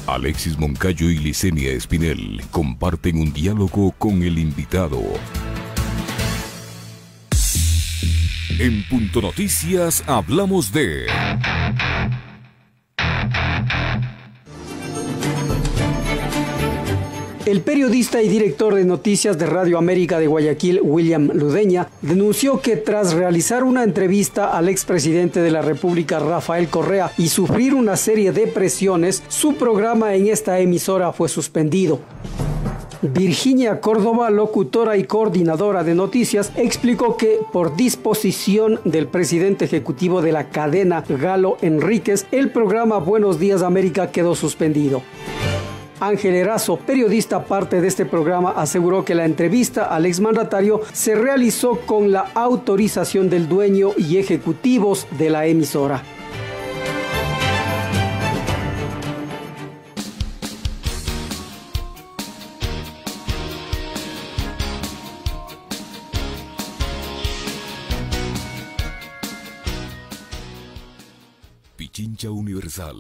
Alexis Moncayo y Licenia Espinel comparten un diálogo con el invitado. En Punto Noticias hablamos de... El periodista y director de noticias de Radio América de Guayaquil, William Ludeña, denunció que tras realizar una entrevista al expresidente de la República, Rafael Correa, y sufrir una serie de presiones, su programa en esta emisora fue suspendido. Virginia Córdoba, locutora y coordinadora de noticias, explicó que por disposición del presidente ejecutivo de la cadena, Galo Enríquez, el programa Buenos Días América quedó suspendido. Ángel Erazo, periodista parte de este programa, aseguró que la entrevista al exmandatario se realizó con la autorización del dueño y ejecutivos de la emisora. Pichincha Universal.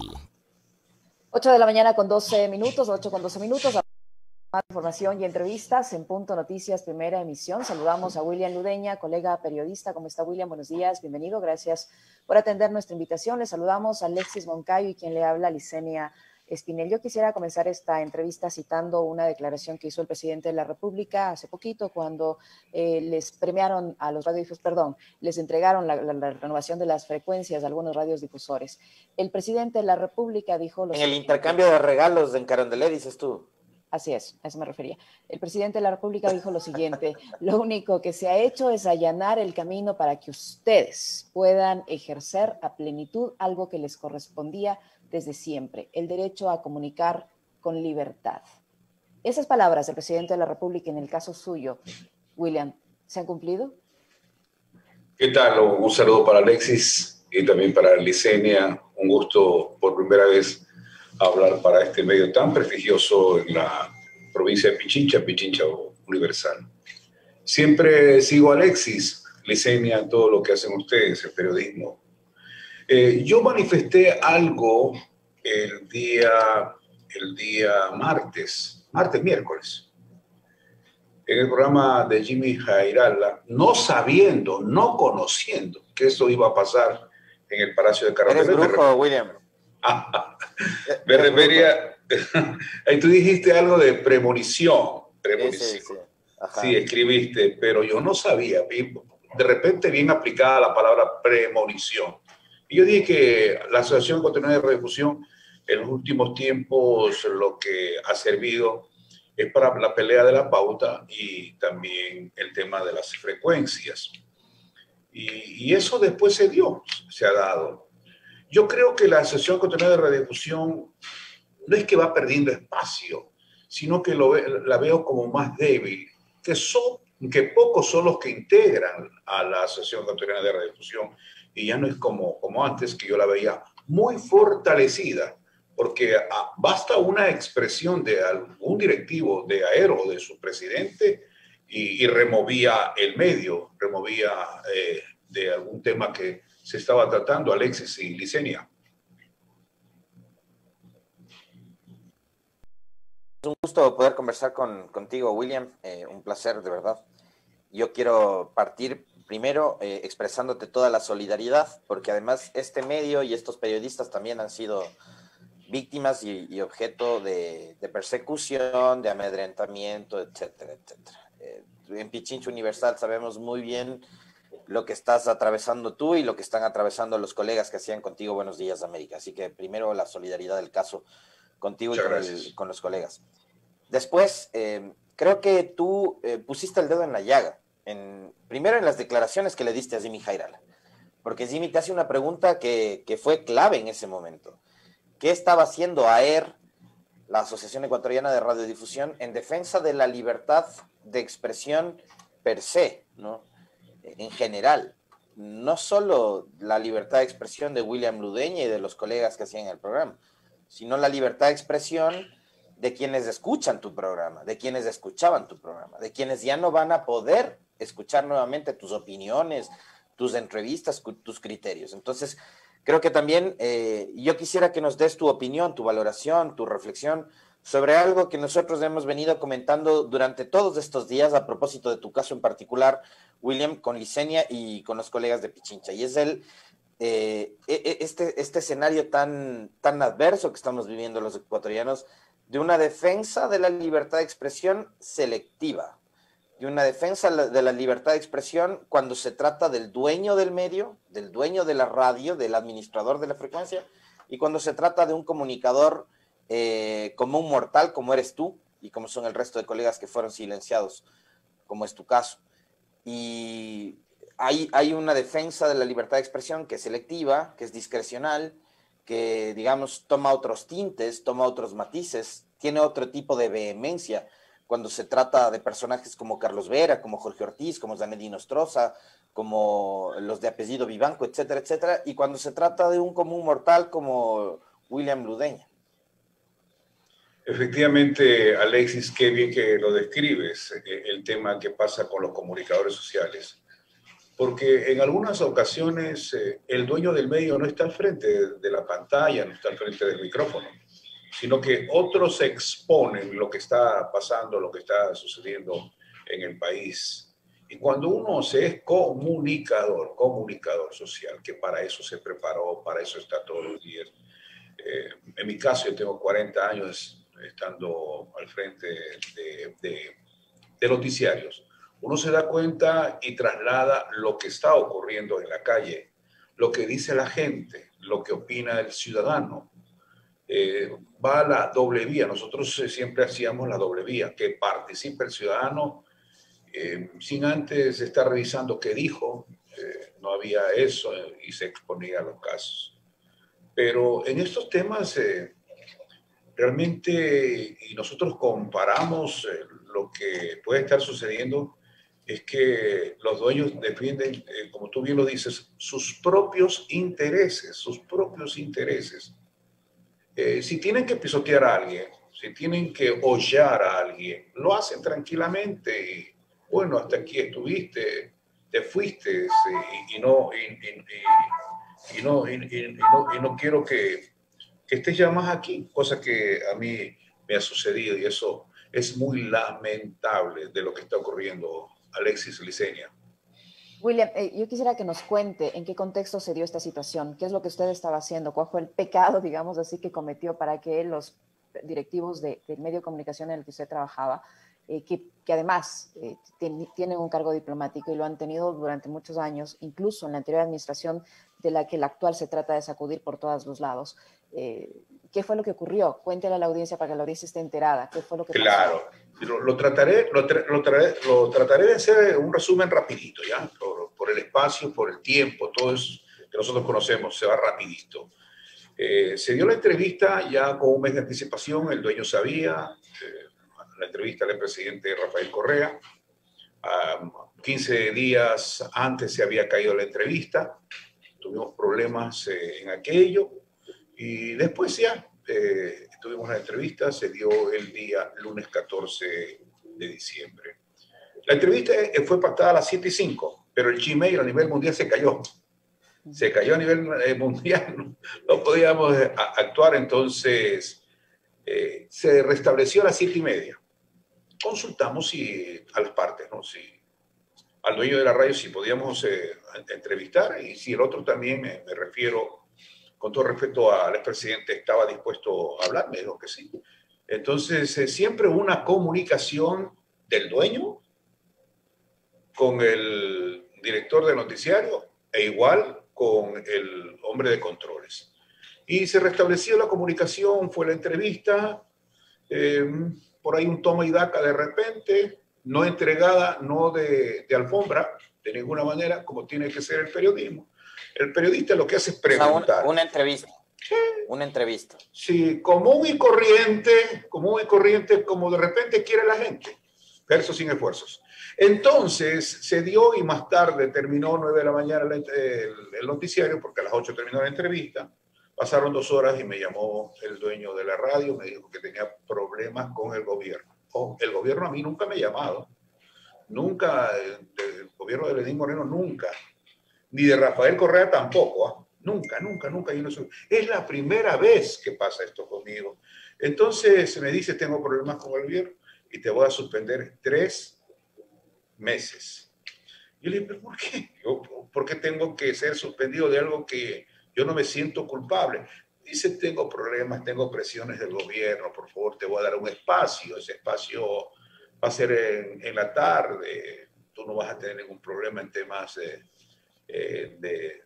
8 de la mañana con 12 minutos, 8 con 12 minutos. Más información y entrevistas en Punto Noticias, primera emisión. Saludamos a William Ludeña, colega periodista. ¿Cómo está, William? Buenos días, bienvenido. Gracias por atender nuestra invitación. Le saludamos a Alexis Moncayo y quien le habla, Licenia Espinel. Yo quisiera comenzar esta entrevista citando una declaración que hizo el presidente de la República hace poquito cuando les premiaron a los radiodifusores, les entregaron la renovación de las frecuencias a algunos radiodifusores. El presidente de la República dijo... En el intercambio de regalos de Carondelet, dices tú. Así es, a eso me refería. El presidente de la República dijo lo siguiente: lo único que se ha hecho es allanar el camino para que ustedes puedan ejercer a plenitud algo que les correspondía desde siempre, el derecho a comunicar con libertad. Esas palabras del presidente de la República en el caso suyo, William, ¿se han cumplido? ¿Qué tal? Un saludo para Alexis y también para Licenia. Un gusto por primera vez hablar para este medio tan prestigioso en la provincia de Pichincha, Pichincha Universal. Siempre sigo a Alexis, Licenia, todo lo que hacen ustedes, el periodismo. Yo manifesté algo el día miércoles, en el programa de Jimmy Jairala, no sabiendo, no conociendo que eso iba a pasar en el Palacio de Carondelet. Eres brujo, William. Me refería, ahí tú dijiste algo de premonición. Sí. Sí, escribiste, pero yo no sabía, de repente bien aplicada la palabra premonición. Y yo dije que la Asociación Ecuatoriana de Radiodifusión en los últimos tiempos lo que ha servido es para la pelea de la pauta y también el tema de las frecuencias. Y eso después se ha dado. Yo creo que la Asociación Ecuatoriana de Radiodifusión no es que va perdiendo espacio, sino que la veo como más débil, que pocos son los que integran a la Asociación Ecuatoriana de Radiodifusión, y ya no es como antes, que yo la veía muy fortalecida, porque basta una expresión de algún directivo de Aero o de su presidente y removía el medio, removía de algún tema que se estaba tratando, Alexis y Licenia. Es un gusto poder conversar contigo, William, un placer, de verdad. Yo quiero partir primero expresándote toda la solidaridad, porque además este medio y estos periodistas también han sido víctimas y objeto de persecución, de amedrentamiento, etcétera, etcétera. En Pichincha Universal sabemos muy bien lo que estás atravesando tú y lo que están atravesando los colegas que hacían contigo Buenos Días América. Así que primero la solidaridad del caso contigo y con los colegas. Después, creo que tú pusiste el dedo en la llaga. Primero en las declaraciones que le diste a Jimmy Jairala, porque Jimmy te hace una pregunta que fue clave en ese momento. ¿Qué estaba haciendo AER, la Asociación Ecuatoriana de Radiodifusión, en defensa de la libertad de expresión per se, ¿no? En general, no solo la libertad de expresión de William Ludeña y de los colegas que hacían el programa, sino la libertad de expresión de quienes escuchan tu programa, de quienes escuchaban tu programa, de quienes ya no van a poder escuchar nuevamente tus opiniones, tus entrevistas, tus criterios. Entonces, creo que también yo quisiera que nos des tu opinión, tu valoración, tu reflexión sobre algo que nosotros hemos venido comentando durante todos estos días a propósito de tu caso en particular, William, con Licenia y con los colegas de Pichincha, y es este escenario tan adverso que estamos viviendo los ecuatorianos, de una defensa de la libertad de expresión selectiva, de una defensa de la libertad de expresión cuando se trata del dueño del medio, del dueño de la radio, del administrador de la frecuencia, y cuando se trata de un comunicador como un mortal, como eres tú, y como son el resto de colegas que fueron silenciados, como es tu caso. Y hay una defensa de la libertad de expresión que es selectiva, que es discrecional, que, digamos, toma otros tintes, toma otros matices, tiene otro tipo de vehemencia cuando se trata de personajes como Carlos Vera, como Jorge Ortiz, como Zanetti Nostroza, como los de apellido Vivanco, etcétera, etcétera, y cuando se trata de un común mortal como William Ludeña. Efectivamente, Alexis, qué bien que lo describes, el tema que pasa con los comunicadores sociales. Porque en algunas ocasiones el dueño del medio no está al frente de la pantalla, no está al frente del micrófono, sino que otros exponen lo que está pasando, lo que está sucediendo en el país. Y cuando uno se es comunicador social, que para eso se preparó, para eso está todos los días. En mi caso, yo tengo 40 años estando al frente de noticiarios. Uno se da cuenta y traslada lo que está ocurriendo en la calle, lo que dice la gente, lo que opina el ciudadano. Va a la doble vía. Nosotros siempre hacíamos la doble vía, que participe el ciudadano sin antes estar revisando qué dijo. No había eso y se exponía a los casos. Pero en estos temas realmente, y nosotros comparamos lo que puede estar sucediendo, es que los dueños defienden, como tú bien lo dices, sus propios intereses, si tienen que pisotear a alguien, si tienen que hollar a alguien, lo hacen tranquilamente. Y, bueno, hasta aquí estuviste, te fuiste y no quiero que estés ya más aquí, cosa que a mí me ha sucedido y eso es muy lamentable de lo que está ocurriendo, Alexis, Licenia. William, yo quisiera que nos cuente en qué contexto se dio esta situación, qué es lo que usted estaba haciendo, cuál fue el pecado, digamos así, que cometió para que los directivos del medio de comunicación en el que usted trabajaba, que además tienen un cargo diplomático y lo han tenido durante muchos años, incluso en la anterior administración de la que la actual se trata de sacudir por todos los lados. ¿Qué fue lo que ocurrió? Cuéntele a la audiencia para que la audiencia esté enterada. ¿Qué fue lo que pasó? Claro, lo trataré de hacer un resumen rapidito, ¿ya? Por el espacio, por el tiempo, todo eso que nosotros conocemos, se va rapidito. Se dio la entrevista ya con un mes de anticipación, el dueño sabía, la entrevista del presidente Rafael Correa. 15 días antes se había caído la entrevista, tuvimos problemas en aquello y después ya tuvimos la entrevista, se dio el día lunes 14 de diciembre. La entrevista fue pactada a las 7:05, pero el Gmail a nivel mundial se cayó. Se cayó a nivel mundial, no podíamos actuar, entonces se restableció a las 7:30. Consultamos a las partes, ¿no? Si al dueño de la radio si podíamos entrevistar y si el otro también, me refiero con todo respeto al expresidente, estaba dispuesto a hablar, me dijo que sí. Entonces siempre una comunicación del dueño con el director de noticiario e igual con el hombre de controles. Y se restableció la comunicación, fue la entrevista, por ahí un toma y daca de repente, no entregada, no de alfombra, de ninguna manera, como tiene que ser el periodismo. El periodista lo que hace es preguntar. O sea, una entrevista. ¿Sí? Una entrevista. Sí, común y corriente, como de repente quiere la gente, versos sin esfuerzos. Entonces se dio y más tarde terminó 9 de la mañana el noticiario, porque a las 8 terminó la entrevista. Pasaron 2 horas y me llamó el dueño de la radio, me dijo que tenía problemas con el gobierno. El gobierno a mí nunca me ha llamado, nunca, el gobierno de Lenín Moreno nunca, ni de Rafael Correa tampoco, Nunca, nunca, nunca. Yo no soy. Es la primera vez que pasa esto conmigo. Entonces me dice, tengo problemas con el gobierno y te voy a suspender 3 meses. Yo le dije, ¿pero por qué? ¿Por qué tengo que ser suspendido de algo que yo no me siento culpable? Dice, tengo problemas, tengo presiones del gobierno, por favor, te voy a dar un espacio. Ese espacio va a ser en la tarde. Tú no vas a tener ningún problema en temas del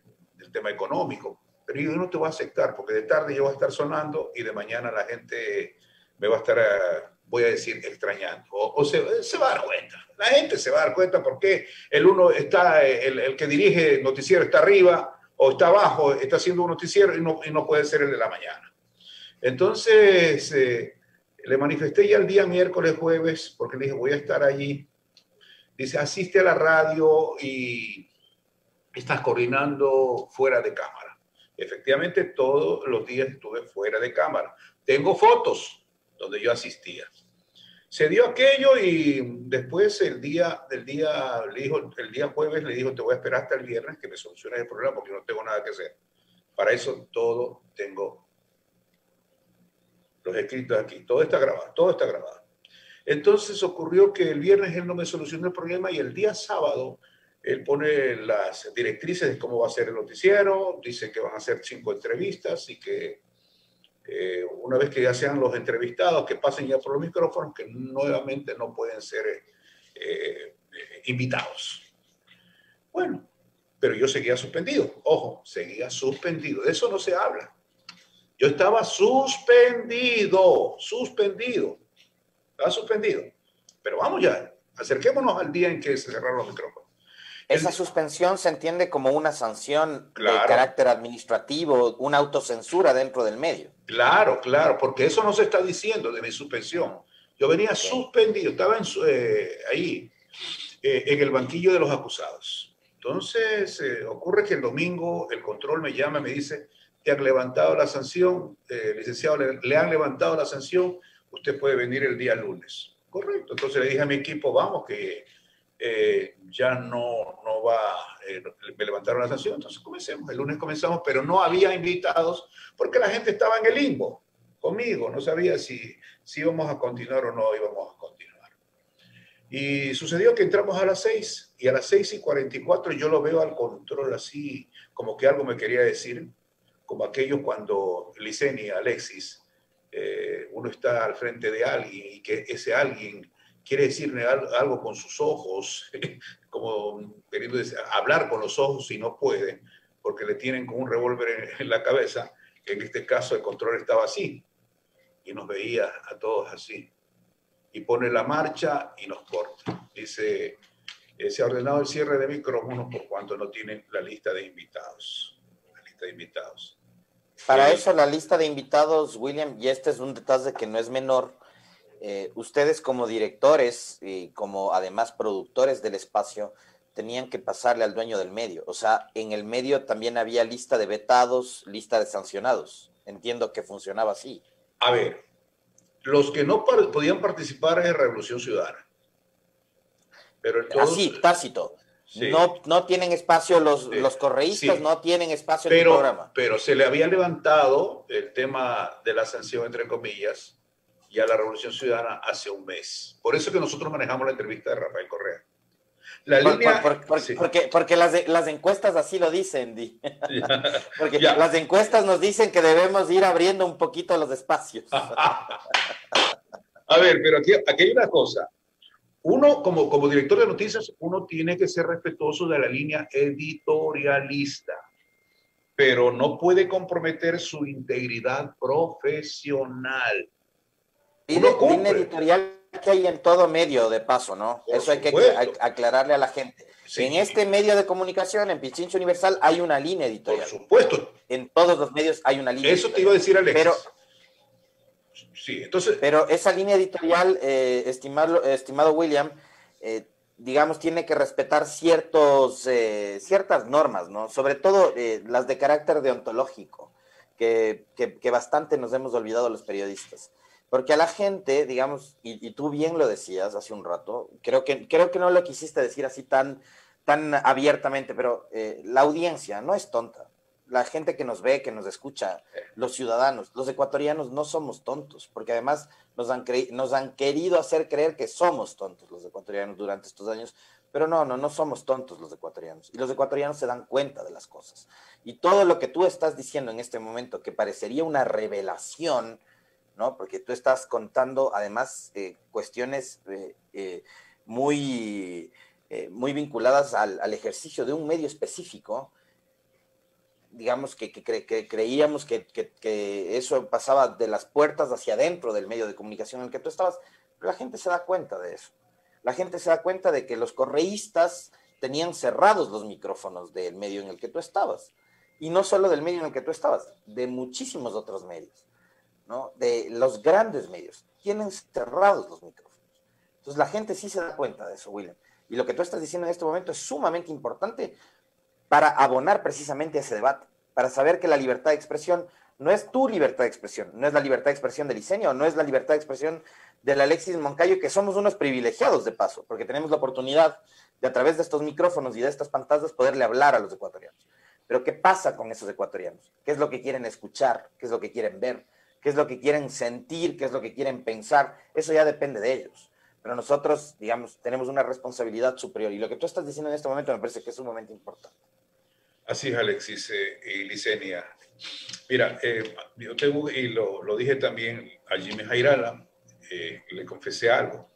tema económico. Pero yo no te voy a aceptar, porque de tarde yo voy a estar sonando y de mañana la gente me va a estar, voy a decir, extrañando. O se va a dar cuenta. La gente se va a dar cuenta porque el que dirige el noticiero está arriba o está abajo, está haciendo un noticiero y no puede ser el de la mañana. Entonces, le manifesté ya el día miércoles, jueves, porque le dije, voy a estar allí. Dice, asiste a la radio y estás coordinando fuera de cámara. Efectivamente, todos los días estuve fuera de cámara. Tengo fotos donde yo asistía. Se dio aquello y después el día jueves le dijo, te voy a esperar hasta el viernes que me soluciones el problema porque no tengo nada que hacer. Para eso todo tengo los escritos aquí. Todo está grabado, todo está grabado. Entonces ocurrió que el viernes él no me solucionó el problema y el día sábado él pone las directrices de cómo va a ser el noticiero, dice que van a hacer 5 entrevistas y que una vez que ya sean los entrevistados, que pasen ya por los micrófonos, que nuevamente no pueden ser invitados. Bueno, pero yo seguía suspendido. Ojo, seguía suspendido. De eso no se habla. Yo estaba suspendido. Estaba suspendido. Pero vamos ya, acerquémonos al día en que se cerraron los micrófonos. Esa suspensión se entiende como una sanción de carácter administrativo, una autocensura dentro del medio. Claro, porque eso no se está diciendo de mi suspensión. Yo venía suspendido, estaba ahí, en el banquillo de los acusados. Entonces, ocurre que el domingo el control me llama y me dice, te han levantado la sanción, licenciado, le han levantado la sanción, usted puede venir el día lunes. Correcto, entonces le dije a mi equipo, vamos, que ya no va, me levantaron la sanción, entonces comencemos, el lunes comenzamos, pero no había invitados porque la gente estaba en el limbo conmigo, no sabía si íbamos a continuar o no íbamos a continuar. Y sucedió que entramos a las 6 y a las 6:44 yo lo veo al control así, como que algo me quería decir, como aquellos cuando Licenia, Alexis, uno está al frente de alguien y que ese alguien quiere decirle algo con sus ojos, como queriendo decir, hablar con los ojos y no puede, porque le tienen con un revólver en la cabeza. En este caso el control estaba así y nos veía a todos así. Y pone la marcha y nos corta. Dice, se ha ordenado el cierre de micrófonos por cuanto no tienen la lista de invitados. La lista de invitados. Para eso la lista de invitados, William, y este es un detalle que no es menor, ustedes como directores y como además productores del espacio tenían que pasarle al dueño del medio. O sea, en el medio también había lista de vetados, lista de sancionados. Entiendo que funcionaba así. A ver, los que no podían participar en Revolución Ciudadana. Pero todos, así, tácito. Sí. No tienen espacio los correístas, sí. No tienen espacio en el programa. Pero se le había levantado el tema de la sanción, entre comillas, y a la Revolución Ciudadana hace un mes. Por eso que nosotros manejamos la entrevista de Rafael Correa. Porque las encuestas así lo dicen, Di. Porque las encuestas nos dicen que debemos ir abriendo un poquito los espacios. A ver, pero aquí hay una cosa. Uno, como director de noticias, uno tiene que ser respetuoso de la línea editorialista, pero no puede comprometer su integridad profesional. Línea editorial que hay en todo medio, de paso, ¿no? Eso hay que aclararle a la gente. Sí. En este medio de comunicación, en Pichincha Universal, hay una línea editorial. Por supuesto. En todos los medios hay una línea editorial. Eso te iba a decir, Alexis. Sí, entonces... Pero esa línea editorial, estimado William, digamos, tiene que respetar ciertas normas, ¿no? Sobre todo las de carácter deontológico, que bastante nos hemos olvidado los periodistas. Porque a la gente, digamos, y tú bien lo decías hace un rato, creo que no lo quisiste decir así tan abiertamente, pero la audiencia no es tonta. la gente que nos ve, que nos escucha, los ciudadanos, los ecuatorianos no somos tontos, porque además nos han querido hacer creer que somos tontos los ecuatorianos durante estos años, pero no somos tontos los ecuatorianos. Y los ecuatorianos se dan cuenta de las cosas. Y todo lo que tú estás diciendo en este momento, que parecería una revelación, ¿no? Porque tú estás contando además cuestiones muy vinculadas al ejercicio de un medio específico, digamos que creíamos que eso pasaba de las puertas hacia adentro del medio de comunicación en el que tú estabas, pero la gente se da cuenta de eso. La gente se da cuenta de que los correístas tenían cerrados los micrófonos del medio en el que tú estabas. Y no solo del medio en el que tú estabas, de muchísimos otros medios, ¿no? De los grandes medios. Tienen cerrados los micrófonos. Entonces la gente sí se da cuenta de eso, William. Y lo que tú estás diciendo en este momento es sumamente importante para abonar precisamente ese debate, para saber que la libertad de expresión no es tu libertad de expresión, no es la libertad de expresión de Licenio, no es la libertad de expresión del Alexis Moncayo, que somos unos privilegiados de paso, porque tenemos la oportunidad de a través de estos micrófonos y de estas pantallas poderle hablar a los ecuatorianos. Pero ¿qué pasa con esos ecuatorianos? ¿Qué es lo que quieren escuchar? ¿Qué es lo que quieren ver? ¿Qué es lo que quieren sentir? ¿Qué es lo que quieren pensar? Eso ya depende de ellos. Pero nosotros, digamos, tenemos una responsabilidad superior. Y lo que tú estás diciendo en este momento me parece que es un momento importante. Así es, Alexis y Licenia. Mira, yo tengo, y lo dije también a Jimmy Jairala, le confesé algo.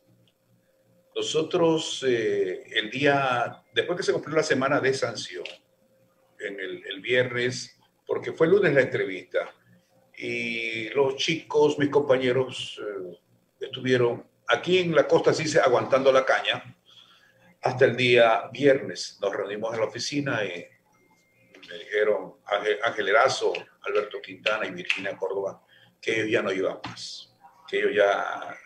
Nosotros, el día, después que se cumplió la semana de sanción, en el viernes, porque fue el lunes la entrevista, y los chicos, mis compañeros, estuvieron aquí en la costa, así aguantando la caña, hasta el día viernes. Nos reunimos en la oficina y me dijeron Ángel Erazo, Alberto Quintana y Virginia Córdoba que ellos ya no iban más, que ellos ya,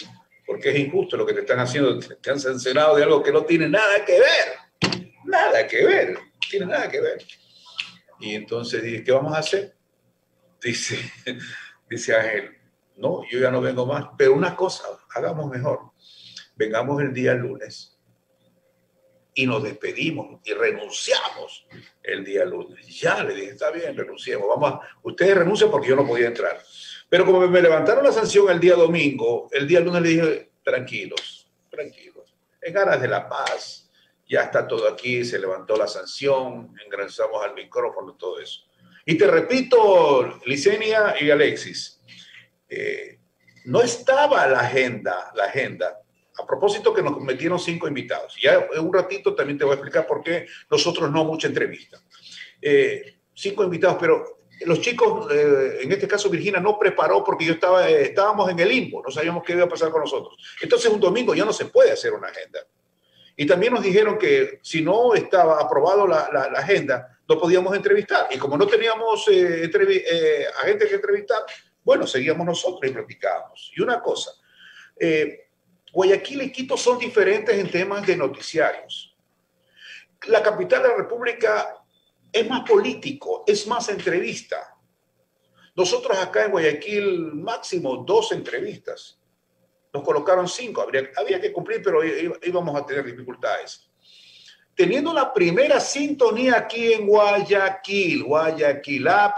porque es injusto lo que te están haciendo, te han sancionado de algo que no tiene nada que ver, no tiene nada que ver. Y entonces dije, ¿qué vamos a hacer? Dice Ángel, no, yo ya no vengo más, pero una cosa, hagamos mejor, vengamos el día lunes y nos despedimos y renunciamos el día lunes. Ya le dije, está bien, renunciemos, ustedes renuncian porque yo no podía entrar. Pero como me levantaron la sanción el día domingo, el día lunes le dije, tranquilos, en aras de la paz, ya está todo aquí, se levantó la sanción, engrasamos al micrófono, todo eso. Y te repito, Licenia y Alexis, no estaba la agenda. A propósito que nos metieron 5 invitados. Ya en un ratito también te voy a explicar por qué nosotros no mucha entrevista. 5 invitados, pero los chicos, en este caso Virginia, no preparó porque estábamos en el limbo, no sabíamos qué iba a pasar con nosotros. Entonces un domingo ya no se puede hacer una agenda. Y también nos dijeron que si no estaba aprobado la agenda, no podíamos entrevistar. Y como no teníamos agentes que entrevistar, bueno, seguíamos nosotros y platicábamos. Y una cosa, Guayaquil y Quito son diferentes en temas de noticiarios. La capital de la República es más político, es más entrevista. Nosotros acá en Guayaquil, máximo 2 entrevistas. Nos colocaron 5, había que cumplir, pero íbamos a tener dificultades. Teniendo la primera sintonía aquí en Guayaquil, la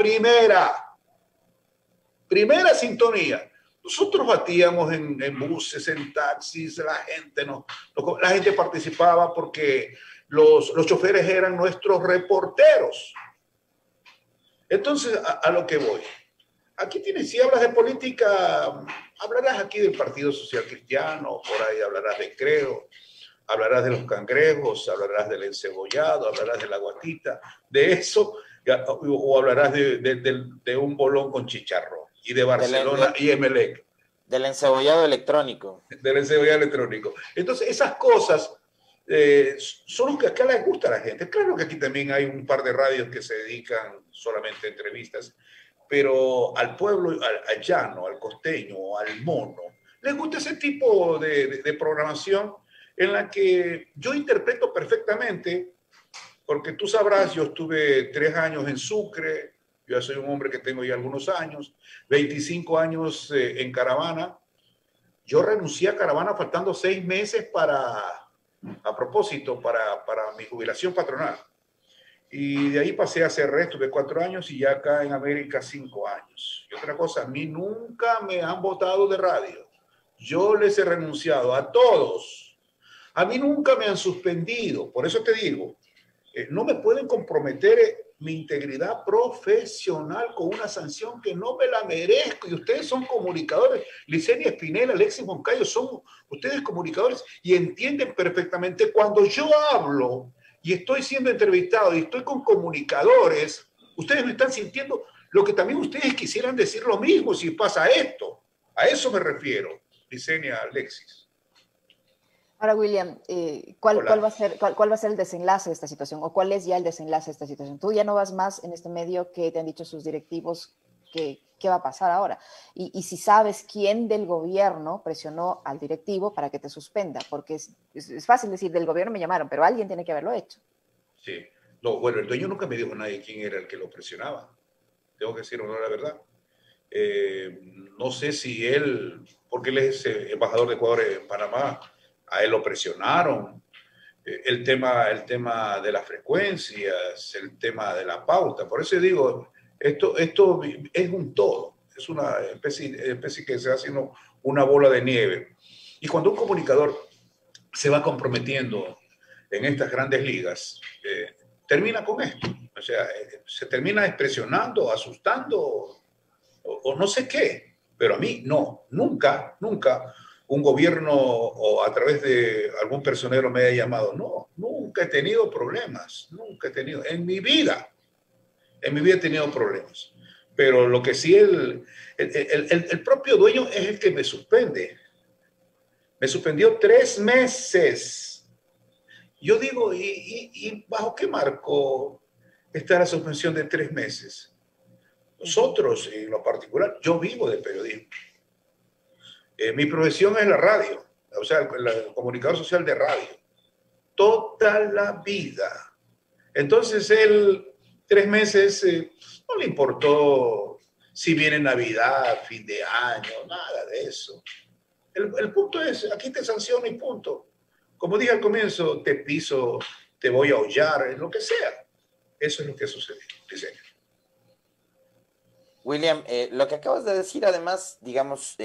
primera sintonía. Nosotros batíamos en buses, en taxis, la gente participaba porque los choferes eran nuestros reporteros. Entonces, a lo que voy. Aquí tienes, si hablas de política, hablarás aquí del Partido Social Cristiano, por ahí hablarás de Creo, hablarás de los cangrejos, hablarás del encebollado, hablarás de la guatita, de eso, o hablarás de un bolón con chicharrón, y de Barcelona y Emelec. Del encebollado electrónico. Del encebollado electrónico. Entonces, esas cosas son los que acá les gusta a la gente. Claro que aquí también hay un par de radios que se dedican solamente a entrevistas, pero al pueblo, al llano, al costeño, al mono, les gusta ese tipo de programación en la que yo interpreto perfectamente, porque tú sabrás, yo estuve 3 años en Sucre, yo ya soy un hombre que tengo ya algunos años, 25 años en Caravana. Yo renuncié a Caravana faltando 6 meses para mi jubilación patronal. Y de ahí pasé a hacer resto de 4 años y ya acá en América 5 años. Y otra cosa, a mí nunca me han votado de radio. Yo les he renunciado a todos. A mí nunca me han suspendido. Por eso te digo, no me pueden comprometer mi integridad profesional con una sanción que no me la merezco. Y ustedes son comunicadores. Licenia Espinel, Alexis Moncayo, son ustedes comunicadores y entienden perfectamente cuando yo hablo y estoy siendo entrevistado y estoy con comunicadores, ustedes me están sintiendo lo que también ustedes quisieran decir lo mismo si pasa esto. A eso me refiero, Licenia, Alexis. Ahora, William, ¿cuál va a ser el desenlace de esta situación? ¿O cuál es ya el desenlace de esta situación? Tú ya no vas más en este medio. ¿Que te han dicho sus directivos? ¿Qué va a pasar ahora? Y si sabes quién del gobierno presionó al directivo para que te suspenda, porque es fácil decir, del gobierno me llamaron, pero alguien tiene que haberlo hecho. Sí. No, bueno, el dueño nunca me dijo a nadie quién era el que lo presionaba. Tengo que decir la verdad. No sé si él, porque él es embajador de Ecuador en Panamá, a él lo presionaron. El tema de las frecuencias, el tema de la pauta. Por eso digo, esto es un todo. Es una especie que se hace una bola de nieve. Y cuando un comunicador se va comprometiendo en estas grandes ligas, termina con esto. O sea, se termina expresionando, asustando o no sé qué. Pero a mí no, nunca un gobierno o a través de algún personero me haya llamado. No, nunca he tenido problemas, nunca he tenido, en mi vida he tenido problemas. Pero lo que sí, el propio dueño es el que me suspende. Me suspendió 3 meses. Yo digo, ¿y bajo qué marco está la suspensión de 3 meses? Nosotros, en lo particular, yo vivo de periodismo. Mi profesión es la radio, o sea, el comunicador social de radio. Toda la vida. Entonces, él, 3 meses, no le importó si viene Navidad, fin de año, nada de eso. El punto es, aquí te sanciono y punto. Como dije al comienzo, te piso, te voy a hollar, lo que sea. Eso es lo que sucedió. William, lo que acabas de decir, además, digamos,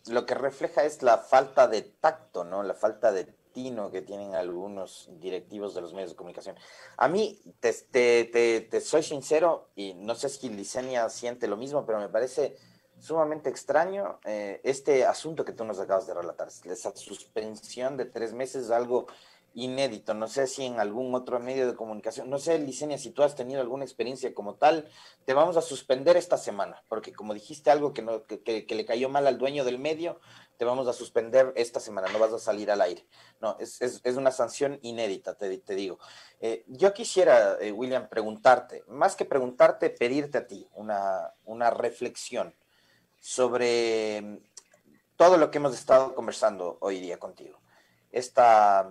lo que refleja es la falta de tacto, ¿no? La falta de tino que tienen algunos directivos de los medios de comunicación. A mí, te soy sincero, y no sé si Licenia siente lo mismo, pero me parece sumamente extraño este asunto que tú nos acabas de relatar. Esa suspensión de 3 meses es algo inédito. No sé si en algún otro medio de comunicación, no sé, Licenia, si tú has tenido alguna experiencia como tal. Te vamos a suspender esta semana, porque como dijiste algo que le cayó mal al dueño del medio, te vamos a suspender esta semana, no vas a salir al aire. No, es una sanción inédita, te digo. Yo quisiera, William, preguntarte, más que preguntarte, pedirte a ti una reflexión sobre todo lo que hemos estado conversando hoy día contigo. Esta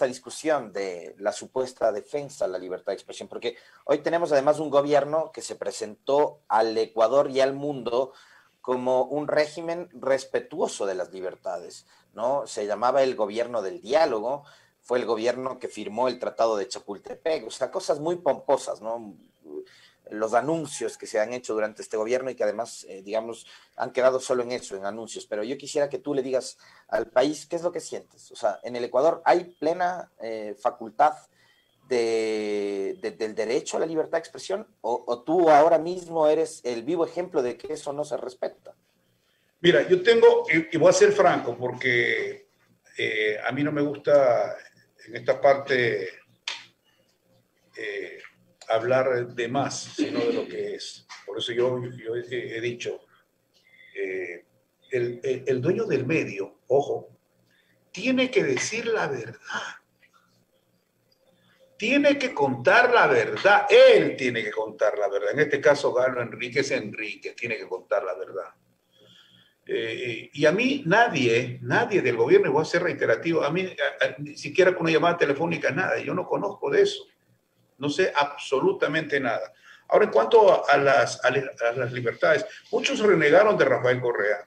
discusión de la supuesta defensa de la libertad de expresión, porque hoy tenemos además un gobierno que se presentó al Ecuador y al mundo como un régimen respetuoso de las libertades, ¿no? Se llamaba el gobierno del diálogo, fue el gobierno que firmó el Tratado de Chapultepec, o sea, cosas muy pomposas, ¿no? Los anuncios que se han hecho durante este gobierno y que además, digamos, han quedado solo en eso, en anuncios. Pero yo quisiera que tú le digas al país qué es lo que sientes. O sea, en el Ecuador hay plena facultad del derecho a la libertad de expresión, o tú ahora mismo eres el vivo ejemplo de que eso no se respeta. Mira, yo tengo, y voy a ser franco, porque a mí no me gusta en esta parte hablar de más, sino de lo que es. Por eso yo he dicho, el dueño del medio, ojo, tiene que decir la verdad. Tiene que contar la verdad. Él tiene que contar la verdad. En este caso, Galo Enríquez tiene que contar la verdad. Y a mí nadie del gobierno, y voy a ser reiterativo, a mí ni siquiera con una llamada telefónica, nada. Yo no conozco de eso. No sé absolutamente nada. Ahora, en cuanto a las libertades, muchos renegaron de Rafael Correa.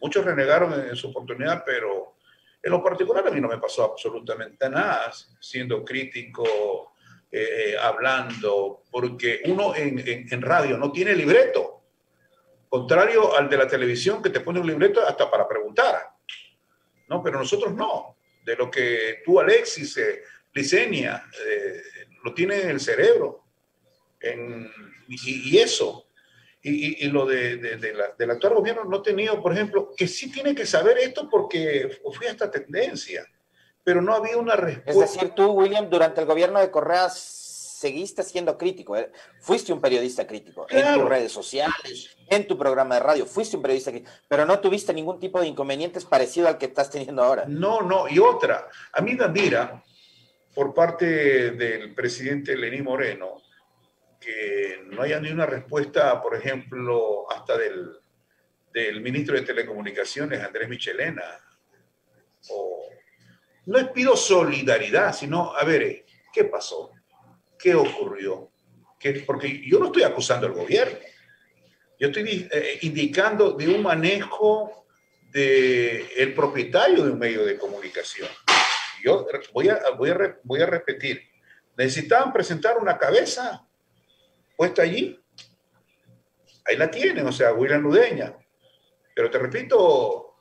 Muchos renegaron en su oportunidad, pero en lo particular a mí no me pasó absolutamente nada, siendo crítico hablando, porque uno en radio no tiene libreto, contrario al de la televisión que te pone un libreto hasta para preguntar, ¿no? Pero nosotros no. De lo que tú, Alexis, Licenia, lo tiene en el cerebro. Y eso. Y lo del actual gobierno no he tenido, por ejemplo, que sí tiene que saber esto porque fui a esta tendencia, pero no había una respuesta. Es decir, tú, William, durante el gobierno de Correa seguiste siendo crítico, ¿eh? Fuiste un periodista crítico, claro, en tus redes sociales, en tu programa de radio, fuiste un periodista crítico, pero no tuviste ningún tipo de inconvenientes parecido al que estás teniendo ahora. No, y otra, a mí me admira por parte del presidente Lenín Moreno que no haya ni una respuesta, por ejemplo, hasta del ministro de Telecomunicaciones, Andrés Michelena. No les pido solidaridad, sino, a ver, ¿qué pasó? ¿Qué ocurrió? Porque yo no estoy acusando al gobierno. Yo estoy indicando de un manejo del propietario de un medio de comunicación. Yo voy a repetir. Necesitaban presentar una cabeza puesta allí. Ahí la tienen, o sea, William Ludeña. Pero te repito,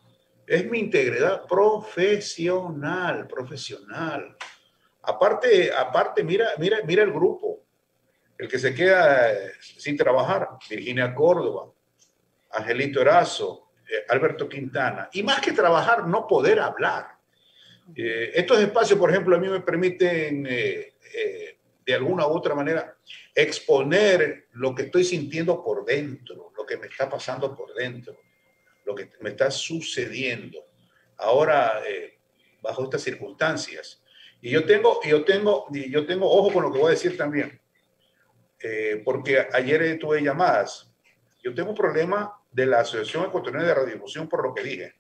es mi integridad profesional. Aparte, mira el grupo. El que se queda sin trabajar, Virginia Córdoba, Angelito Erazo, Alberto Quintana. Y más que trabajar, no poder hablar. Estos espacios, por ejemplo, a mí me permiten, de alguna u otra manera, exponer lo que estoy sintiendo por dentro, lo que me está pasando por dentro, lo que me está sucediendo ahora bajo estas circunstancias. Y yo tengo, ojo con lo que voy a decir también, porque ayer tuve llamadas. Yo tengo un problema de la Asociación Ecuatoriana de Radiodifusión por lo que dije.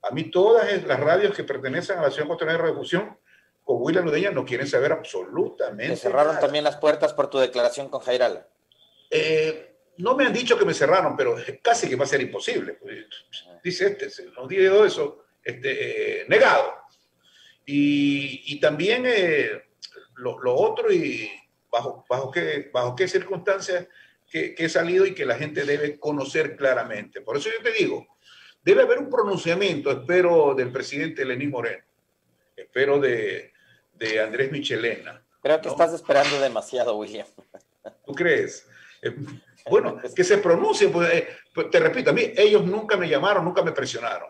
A mí todas las radios que pertenecen a la Asociación Ecuatoriana de Radiodifusión con William Ludeña no quieren saber absolutamente nada. ¿Te cerraron también las puertas por tu declaración con Jairala? No me han dicho que me cerraron, pero casi que va a ser imposible. Dice no digo eso, negado. Y también lo otro, y bajo qué circunstancias que he salido y que la gente debe conocer claramente. Por eso yo te digo, debe haber un pronunciamiento, espero, del presidente Lenín Moreno, espero de Andrés Michelena. Creo que estás esperando demasiado, William. ¿Tú crees? Bueno, que se pronuncie, pues, te repito, a mí ellos nunca me llamaron, nunca me presionaron.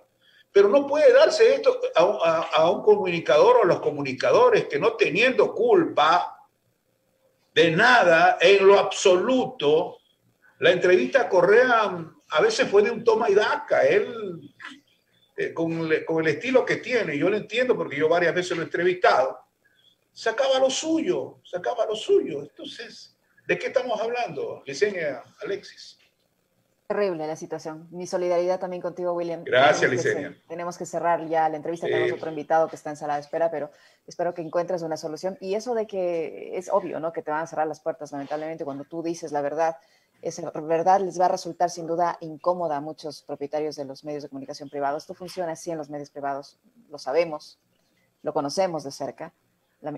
Pero no puede darse esto a un comunicador o a los comunicadores que no teniendo culpa de nada en lo absoluto. La entrevista a Correa a veces fue de un toma y daca. Él, con el estilo que tiene, yo lo entiendo porque yo varias veces lo he entrevistado, sacaba lo suyo. Entonces, ¿de qué estamos hablando, Licenia, Alexis? Terrible la situación. Mi solidaridad también contigo, William. Gracias, Licenia. Tenemos que cerrar ya la entrevista. Tenemos otro invitado que está en sala de espera, pero espero que encuentres una solución. Y eso de que es obvio, ¿no? Que te van a cerrar las puertas, lamentablemente, cuando tú dices la verdad. Esa verdad les va a resultar sin duda incómoda a muchos propietarios de los medios de comunicación privados. Esto funciona así en los medios privados. Lo sabemos, lo conocemos de cerca.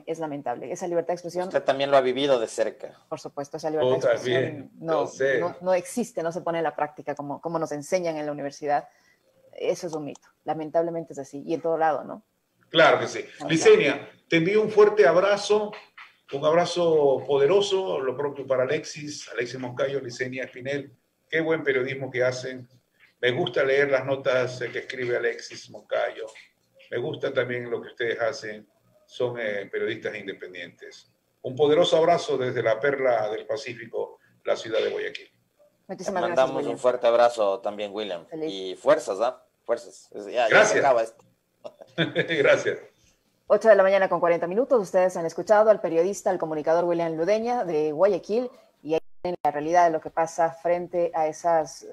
Es lamentable. Esa libertad de expresión... Usted también lo ha vivido de cerca. Por supuesto, esa libertad de expresión no existe, no se pone en la práctica como nos enseñan en la universidad. Eso es un mito. Lamentablemente es así. Y en todo lado, ¿no? Claro que sí. Licenia, te envío un fuerte abrazo, un abrazo poderoso, lo propio para Alexis Moncayo, Licenia Espinel. Qué buen periodismo que hacen. Me gusta leer las notas que escribe Alexis Moncayo. Me gusta también lo que ustedes hacen. Son periodistas independientes. Un poderoso abrazo desde la perla del Pacífico, la ciudad de Guayaquil. Muchísimas gracias. Mandamos William. Un fuerte abrazo también, William. Feliz. Y fuerzas, ¿ah? Fuerzas. Gracias. Ya se acaba esto. Gracias. 8 de la mañana con 40 minutos. Ustedes han escuchado al periodista, al comunicador William Ludeña de Guayaquil, y ahí tienen la realidad de lo que pasa frente a esas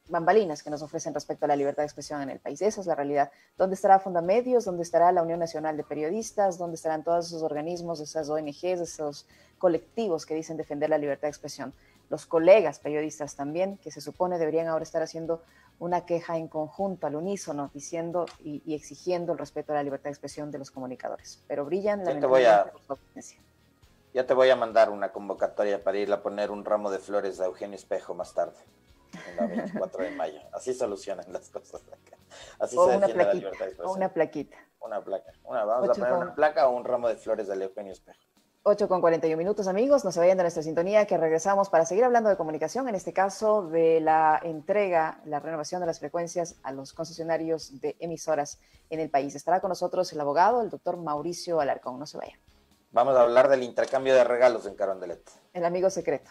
bambalinas que nos ofrecen respecto a la libertad de expresión en el país. Esa es la realidad. ¿Dónde estará Fundamedios? ¿Dónde estará la Unión Nacional de Periodistas? ¿Dónde estarán todos esos organismos, esas ONGs, esos colectivos que dicen defender la libertad de expresión? Los colegas periodistas también, que se supone deberían ahora estar haciendo una queja en conjunto, al unísono, diciendo y exigiendo el respeto a la libertad de expresión de los comunicadores. Pero brillan lamentablemente por su ausencia. Ya te voy a mandar una convocatoria para ir a poner un ramo de flores a Eugenio Espejo más tarde, en la 24 de mayo. Así solucionan las cosas acá. Así o se una defiende la plaquita, libertad de expresión. o una plaquita. Una placa. Vamos a poner una placa o un ramo de flores de Eugenio Espejo. 8:41, amigos. No se vayan de nuestra sintonía, que regresamos para seguir hablando de comunicación, en este caso de la entrega, la renovación de las frecuencias a los concesionarios de emisoras en el país. Estará con nosotros el abogado, el doctor Mauricio Alarcón. No se vayan. Vamos a hablar del intercambio de regalos en Carondelet. El amigo secreto.